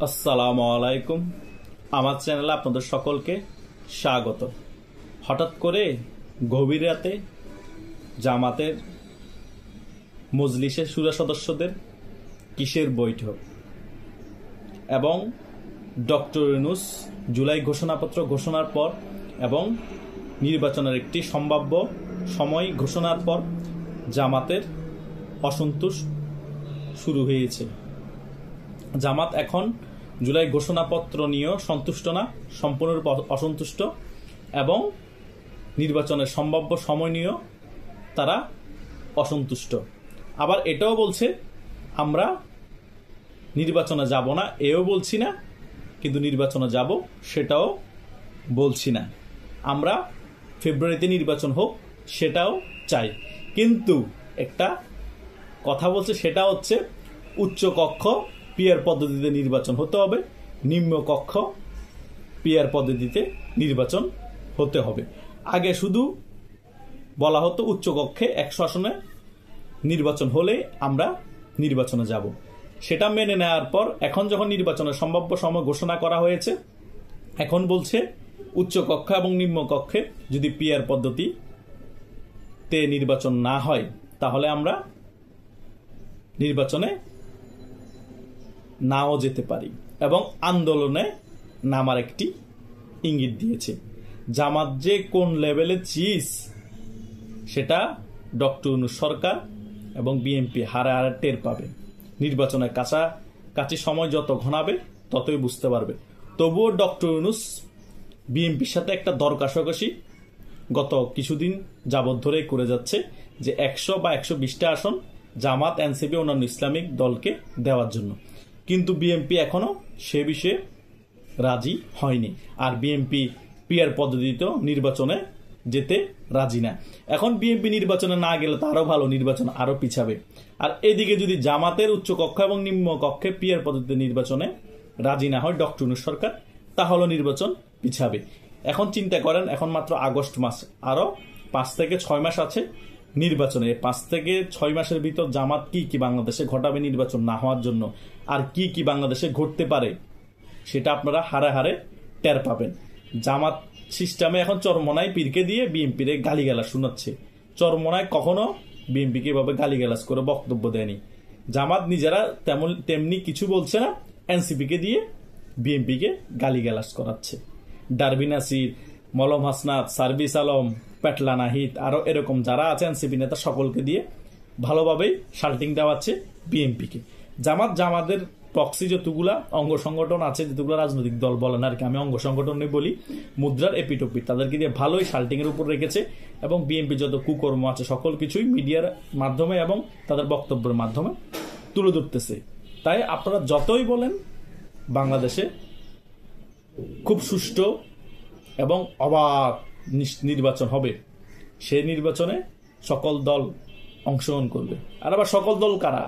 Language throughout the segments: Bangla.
আসসালামু আলাইকুম। আমার চ্যানেলে আপনাদের সকলকে স্বাগত। হঠাৎ করে গভীর রাতে জামাতের মজলিসের শুরা সদস্যদের কিসের বৈঠক এবং ডক্টর ইউনূস জুলাই ঘোষণাপত্র ঘোষণার পর এবং নির্বাচনের একটি সম্ভাব্য সময় ঘোষণার পর জামাতের অসন্তোষ শুরু হয়েছে। জামাত এখন জুলাই ঘোষণাপত্র নিয়েও সন্তুষ্ট না, সম্পূর্ণরূপে অসন্তুষ্ট এবং নির্বাচনের সম্ভাব্য সময় নিয়েও তারা অসন্তুষ্ট। আবার এটাও বলছে আমরা নির্বাচনে যাব না, এও বলছি না, কিন্তু নির্বাচনে যাব সেটাও বলছি না। আমরা ফেব্রুয়ারিতে নির্বাচন হোক সেটাও চাই, কিন্তু একটা কথা বলছে, সেটা হচ্ছে উচ্চকক্ষ পিআর পদ্ধতিতে নির্বাচন হতে হবে, নিম্নকক্ষ পিআর পদ্ধতিতে নির্বাচন হতে হবে। আগে শুধু বলা হতো উচ্চকক্ষে 100 আসনে নির্বাচন হলে আমরা নির্বাচনে যাব, সেটা মেনে নেওয়ার পর এখন যখন নির্বাচনের সম্ভাব্য সময় ঘোষণা করা হয়েছে, এখন বলছে উচ্চকক্ষ এবং নিম্নকক্ষে যদি পিআর পদ্ধতিতে নির্বাচন না হয় তাহলে আমরা নির্বাচনে নাও যেতে পারি এবং আন্দোলনে নামার একটি ইঙ্গিত দিয়েছে। জামাত যে কোন লেভেলে চিজ সেটা ডক্টর ইউনূস সরকার এবং বিএনপি হারে হারে টের পাবে। নির্বাচনের কাছাকাছি সময় যত ঘনাবে ততই বুঝতে পারবে। তবুও ডক্টর ইউনূস বিএনপির সাথে একটা দর কষাকষি গত কিছুদিন যাবৎ ধরেই করে যাচ্ছে যে 100 বা 120টা আসন জামাত, এনসিপি, অন্যান্য ইসলামিক দলকে দেওয়ার জন্য, কিন্তু বিএনপি এখনো সে বিষয়ে রাজি হয়নি। আর বিএনপি পিআর পদ্ধতিতেও নির্বাচনে যেতে রাজি না। এখন বিএনপি নির্বাচনে না গেলে তো আরো ভালো, নির্বাচন আরো পিছাবে। আর এদিকে যদি জামাতের উচ্চকক্ষ এবং নিম্নকক্ষে পিআর পদ্ধতিতে নির্বাচনে রাজি না হয় ডক্টর ইউনূস সরকার, তাহলে নির্বাচন পিছাবে। এখন চিন্তা করেন, এখন মাত্র আগস্ট মাস, আরো 5 থেকে 6 মাস আছে নির্বাচনে। 5 থেকে 6 মাসের ভিতর জামাত কি কি বাংলাদেশে ঘটাবে নির্বাচন না হওয়ার জন্য, আর কি কি বাংলাদেশে ঘটতে পারে সেটা আপনারা হারে হারে টের পাবেন। জামাত সিস্টেমে এখন চরমনায় পীরকে দিয়ে বিএনপির গালিগালাজ শোনাচ্ছে। চরমনায় কখনো বিএনপিকে এভাবে গালিগালাজ করে বক্তব্য দেয়নি। জামাত নিজেরা তেমনি কিছু বলছে না, এনসিপিকে দিয়ে বিএনপিকে গালিগালাজ করাচ্ছে। ডারবি নাসির, মলম হাসনাত, সার্ভিস আলম, পেটলা নাহিদ, আরো এরকম যারা আছে এনসিপি নেতা সকলকে দিয়ে ভালোভাবেই শাল্টিং দেওয়াচ্ছে বিএনপিকে। জামাতের প্রক্সি যতগুলা অঙ্গ সংগঠন আছে, যতগুলো রাজনৈতিক দল বলেন আর কি, আমি অঙ্গ সংগঠনে বলি, মুদ্রার এপিটোপি, তাদেরকে দিয়ে ভালোই শাল্টিং এর উপর রেখেছে এবং বিএনপি যত কুকর্ম আছে সকল কিছুই মিডিয়ার মাধ্যমে এবং তাদের বক্তব্যের মাধ্যমে তুলে ধরতেছে। তাই আপনারা যতই বলেন বাংলাদেশে খুব সুষ্ঠু এবং অবাধ নির্বাচন হবে, সেই নির্বাচনে সকল দল অংশগ্রহণ করবে। আর আবার সকল দল কারা?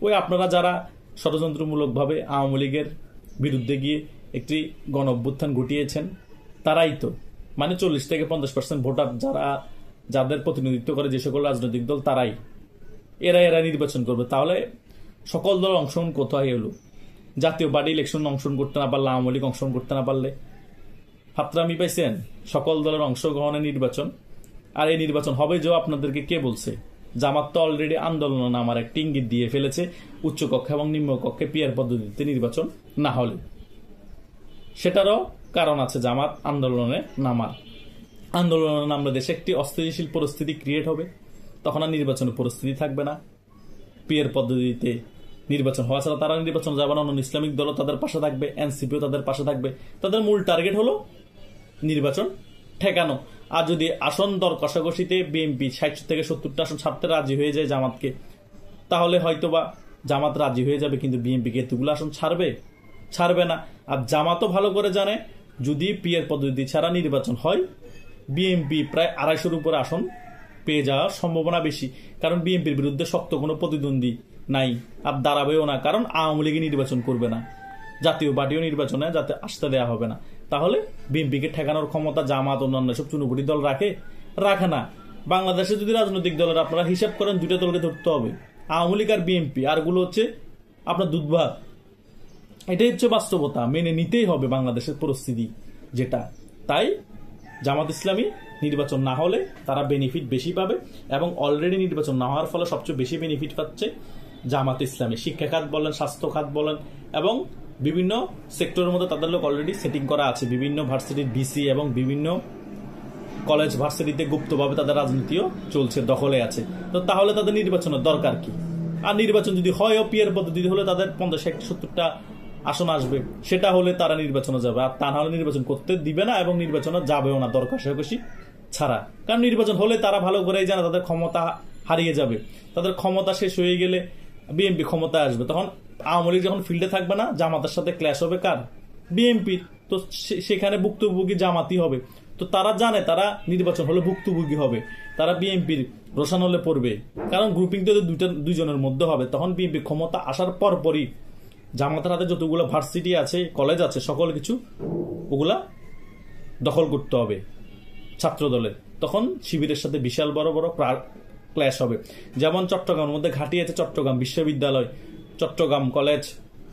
ওই আপনারা যারা ষড়যন্ত্রমূলকভাবে আওয়ামী লীগের বিরুদ্ধে গিয়ে একটি গণ অভ্যুত্থান ঘটিয়েছেন, তারাই তো, মানে 40 থেকে 50% ভোটার যাদের প্রতিনিধিত্ব করে যে সকল রাজনৈতিক দল, তারাই এরা নির্বাচন করবে। তাহলে সকল দল অংশগ্রহণ কোথায় হলো? জাতীয় পার্টি ইলেকশন অংশগ্রহণ করতে না পারলে, আওয়ামী লীগ অংশগ্রহণ করতে না পারলে, ফাত্রামি পাইছেন সকল দলের অংশগ্রহণের নির্বাচন। আর এই নির্বাচন হবে যে আপনাদেরকে কে বলছে? জামাত তো অলরেডি আন্দোলন নামার একটা ইঙ্গিত দিয়ে ফেলেছে, উচ্চকক্ষ এবং নিম্নকক্ষে পিআর পদ্ধতিতে নির্বাচন না হলে। সেটারও কারণ আছে জামাত আন্দোলনে নামলে দেশে একটি অস্থিতিশীল পরিস্থিতি ক্রিয়েট হবে, তখন আর নির্বাচনের পরিস্থিতি থাকবে না। পিআর পদ্ধতিতে নির্বাচন হওয়া ছাড়া তারা নির্বাচন যাবে না, অন্য ইসলামিক দলও তাদের পাশে থাকবে, এনসিপিও তাদের পাশে থাকবে। তাদের মূল টার্গেট হলো নির্বাচন ঠেকানো। আর যদি আসন দর কষাকষিতে বিএনপি 60 থেকে 70টা আসন ছাড়তে রাজি হয়ে যায় জামাতকে, তাহলে হয়তোবা জামাত রাজি হয়ে যাবে, কিন্তু বিএনপিকে এতগুলো আসন ছাড়বে না। আর জামাতও ভালো করে জানে যদি পিআর পদ্ধতি ছাড়া নির্বাচন হয়, বিএনপি প্রায় 250-র উপরে আসন পেয়ে যাওয়ার সম্ভাবনা বেশি, কারণ বিএনপির বিরুদ্ধে শক্ত কোনো প্রতিদ্বন্দ্বী নাই, আর দাঁড়াবেও না, কারণ আওয়ামী লীগ নির্বাচন করবে না, জাতীয় পার্টিও নির্বাচনে যাতে আসতে দেওয়া হবে না। তাহলে বিএনপিকে ঠেকানোর ক্ষমতা জামাত অন্যান্য সব চুনুপুটি দল রাখে না। বাংলাদেশে যদি রাজনৈতিক দলের আপনারা হিসাব করেন, দুটো দলকে ধরতে হবে, আওয়ামী লীগ আর বিএনপি, আরগুলো হচ্ছে আপনার দুধভাত। এটাই হচ্ছে বাস্তবতা, মেনে নিতেই হবে বাংলাদেশের পরিস্থিতি যেটা। তাই জামাত ইসলামী নির্বাচন না হলে তারা বেনিফিট বেশি পাবে, এবং অলরেডি নির্বাচন না হওয়ার ফলে সবচেয়ে বেশি বেনিফিট পাচ্ছে জামাত ইসলামী। শিক্ষা খাত বলেন, স্বাস্থ্য খাত বলেন, এবং বিভিন্ন সেক্টরের মধ্যে তাদের লোক অলরেডি সেটিং করা আছে। বিভিন্ন ভার্সিটির ভিসি এবং বিভিন্ন কলেজ ভার্সিটিতে গুপ্তভাবে তাদের রাজনীতিও চলছে, দখলে আছে। তো তাহলে তাদের নির্বাচনের দরকার কি? আর নির্বাচন যদি হয় পিয়ার পদ্ধতি হলে তাদের 50-60-70টা আসন আসবে, সেটা হলে তারা নির্বাচনে যাবে। আর তা না হলে নির্বাচন করতে দিবে না এবং নির্বাচনে যাবেও না, দরকার কষাকষি ছাড়া। কারণ নির্বাচন হলে তারা ভালো করেই জানে তাদের ক্ষমতা হারিয়ে যাবে। তাদের ক্ষমতা শেষ হয়ে গেলে বিএনপি ক্ষমতায় আসবে, তখন আওয়ামী লীগ যখন ফিল্ডে থাকবে না, জামাতের সাথে ক্ল্যাশ হবে কার? বিএনপির। তো সেখানে ভুক্তভোগী জামাতই হবে। তো তারা জানে তারা নির্বাচন হলে ভুক্তভোগী হবে, তারা বিএনপির রোশান হলে পড়বে। কারণ গ্রুপিং তো দুইজনের মধ্যে হবে। তখন বিএনপি ক্ষমতা আসার পরপরই জামাতের হাতে যতগুলো ভার্সিটি আছে, কলেজ আছে, সকল কিছু ওগুলা দখল করতে হবে ছাত্র দলের। তখন শিবিরের সাথে বিশাল বড় বড় ক্ল্যাশ হবে। যেমন চট্টগ্রামের মধ্যে ঘাঁটি আছে, চট্টগ্রাম বিশ্ববিদ্যালয়, চট্টগ্রাম কলেজ,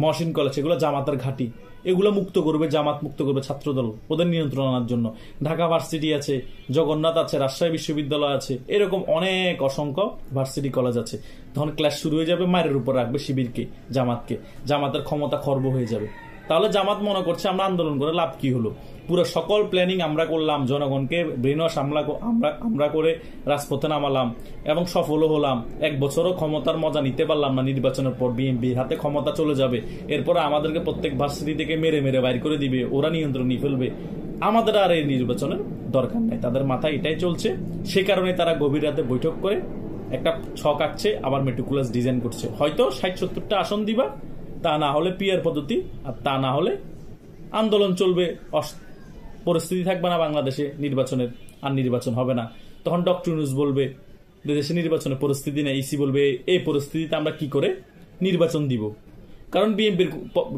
মহসিন কলেজ, এগুলো জামাতের ঘাঁটি। এগুলো মুক্ত করবে জামাত, মুক্ত করবে ছাত্রদল ওদের নিয়ন্ত্রণ আনার জন্য। ঢাকা ভার্সিটি আছে, জগন্নাথ আছে, রাজশাহী বিশ্ববিদ্যালয় আছে, এরকম অনেক অসংখ্য ভার্সিটি কলেজ আছে। তখন ক্লাস শুরু হয়ে যাবে, মায়ের উপর রাখবে শিবিরকে, জামাতকে, জামাতের ক্ষমতা খর্ব হয়ে যাবে। তাহলে জামাত মনে করছে আমরা আন্দোলন করে লাভ কি হলো? পুরো সকল প্ল্যানিং আমরা করলাম, জনগণকে ব্রেনওয়াশ আমরা করে রাজপথে নামালাম এবং সফলও হলাম। 1 বছরও ক্ষমতার মজা নিতে পারলাম না। নির্বাচনের পর বিএনপির হাতে ক্ষমতা চলে যাবে, এরপরে আমাদেরকে প্রত্যেক ভার্সিটি থেকে মেরে মেরে বাইর করে দিবে, ওরা নিয়ন্ত্রণ নিয়ে ফেলবে। আমাদের আর এই নির্বাচনের দরকার নাই। তাদের মাথায় এটাই চলছে। সে কারণে তারা গভীর রাতে বৈঠক করে একটা ছক আঁকছে, আবার মেটিকুলাস ডিজাইন করছে। হয়তো 60-70টা আসন দিবা, তা না হলে পিয়ার পদ্ধতি, আর তা না হলে আন্দোলন চলবে। পরিস্থিতি থাকবে না বাংলাদেশে নির্বাচনের, আর নির্বাচন হবে না। তখন ডক্টর ইউনূস বলবে দেশে নির্বাচনের পরিস্থিতি নেই, ইসি বলবে এই পরিস্থিতিতে আমরা কি করে নির্বাচন দিব? কারণ বিএনপির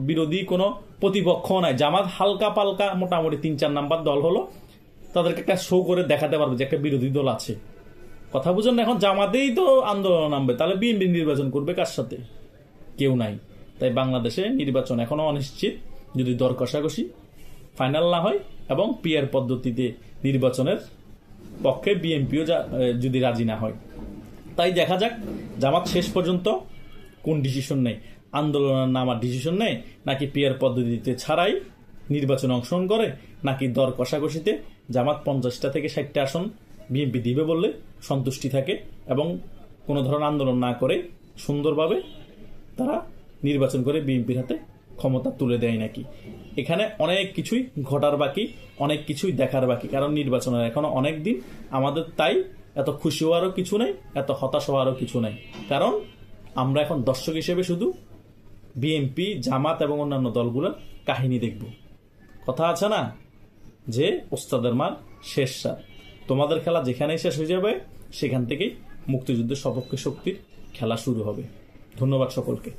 বিরোধী কোনো প্রতিপক্ষ নাই। জামাত হালকা পালকা মোটামুটি 3-4 নাম্বার দল হলো, তাদেরকে একটা শো করে দেখাতে পারবে যে একটা বিরোধী দল আছে। কথা বুঝেন না? এখন জামাতেই তো আন্দোলন নামবে, তাহলে বিএনপি নির্বাচন করবে কার সাথে? কেউ নাই। তাই বাংলাদেশে নির্বাচন এখনো অনিশ্চিত, যদি দর কষাকষি ফাইনাল না হয় এবং পিয়ার পদ্ধতিতে নির্বাচনের পক্ষে বিএনপিও যদি রাজি না হয়। তাই দেখা যাক জামাত শেষ পর্যন্ত কোন ডিসিশন নেয়, আন্দোলনের নামার ডিসিশন নেয়, নাকি পিয়ার পদ্ধতিতে ছাড়াই নির্বাচনে অংশগ্রহণ করে, নাকি দর কষাকষিতে জামাত 50টা থেকে 60টা আসন বিএনপি দিবে বললে সন্তুষ্টি থাকে এবং কোনো ধরনের আন্দোলন না করে সুন্দরভাবে তারা নির্বাচন করে বিএনপির হাতে ক্ষমতা তুলে দেয় নাকি। এখানে অনেক কিছুই ঘটার বাকি, অনেক কিছুই দেখার বাকি। কারণ নির্বাচনের এখনো অনেক দিন আমাদের। তাই এত খুশি হওয়ারও কিছু নেই, এত হতাশ হওয়ারও কিছু নেই। কারণ আমরা এখন দর্শক হিসেবে শুধু বিএনপি, জামাত এবং অন্যান্য দলগুলোর কাহিনী দেখব। কথা আছে না যে ওস্তাদের মার শেষ সার, তোমাদের খেলা যেখানেই শেষ হয়ে যাবে সেখান থেকেই মুক্তিযুদ্ধের সপক্ষে শক্তির খেলা শুরু হবে। ধন্যবাদ সকলকে।